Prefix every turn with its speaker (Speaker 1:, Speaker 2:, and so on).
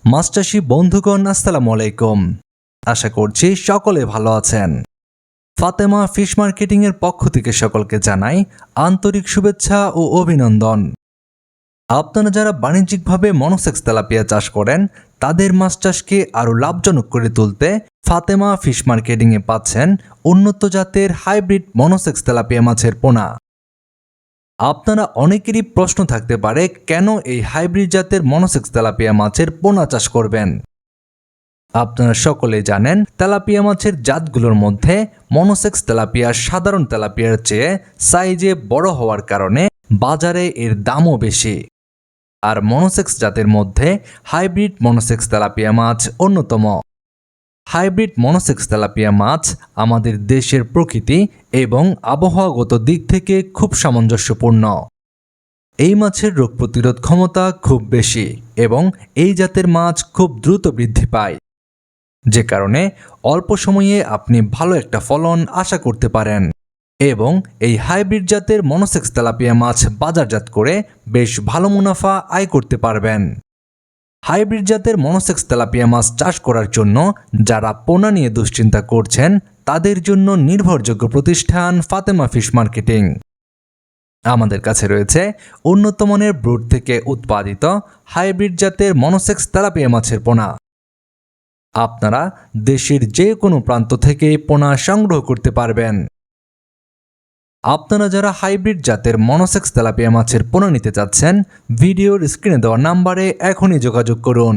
Speaker 1: মাছচাষী বন্ধুগণ আসসালামু আলাইকুম। আশা করছি সকলে ভালো আছেন। ফাতেমা ফিশ মার্কেটিং এর পক্ষ থেকে সকলকে জানাই আন্তরিক শুভেচ্ছা ও অভিনন্দন। আপনারা যারা বাণিজ্যিকভাবে মনোসেক্স তেলাপিয়া চাষ করেন তাদের মাছ চাষকে আরও লাভজনক করে তুলতে ফাতেমা ফিশ মার্কেটিং এ পাচ্ছেন উন্নত জাতের হাইব্রিড মনোসেক্স তেলাপিয়া মাছের পোনা। আপনারা অনেকেরই প্রশ্ন থাকতে পারে কেন এই হাইব্রিড জাতের মনোসেক্স তেলাপিয়া মাছের পোনা চাষ করবেন। আপনারা সকলে জানেন তেলাপিয়া মাছের জাতগুলোর মধ্যে মনোসেক্স তেলাপিয়া সাধারণ তেলাপিয়ার চেয়ে সাইজে বড় হওয়ার কারণে বাজারে এর দামও বেশি। আর মনোসেক্স জাতের মধ্যে হাইব্রিড মনোসেক্স তেলাপিয়া মাছ অন্যতম। হাইব্রিড মনোসেক্স তেলাপিয়া মাছ আমাদের দেশের প্রকৃতি এবং আবহাওয়াগত দিক থেকে খুব সামঞ্জস্যপূর্ণ। এই মাছের রোগ প্রতিরোধ ক্ষমতা খুব বেশি এবং এই জাতের মাছ খুব দ্রুত বৃদ্ধি পায়, যে কারণে অল্প সময়ে আপনি ভালো একটা ফলন আশা করতে পারেন এবং এই হাইব্রিড জাতের মনোসেক্স তেলাপিয়া মাছ বাজারজাত করে বেশ ভালো মুনাফা আয় করতে পারবেন। হাইব্রিড জাতের মনোসেক্স তেলাপিয়া মাছ চাষ করার জন্য যারা পোনা নিয়ে দুশ্চিন্তা করছেন তাদের জন্য নির্ভরযোগ্য প্রতিষ্ঠান ফাতেমা ফিশ মার্কেটিং। আমাদের কাছে রয়েছে উন্নত মানের ব্রুড থেকে উৎপাদিত হাইব্রিড জাতের মনোসেক্স তেলাপিয়া মাছের পোনা। আপনারা দেশের যে কোনো প্রান্ত থেকে পোনা সংগ্রহ করতে পারবেন। আপনারা যারা হাইব্রিড জাতের মনোসেক্স তেলাপিয়া মাছের পোনা নিতে চাচ্ছেন ভিডিওর স্ক্রিনে দেওয়া নাম্বারে এখনই যোগাযোগ করুন।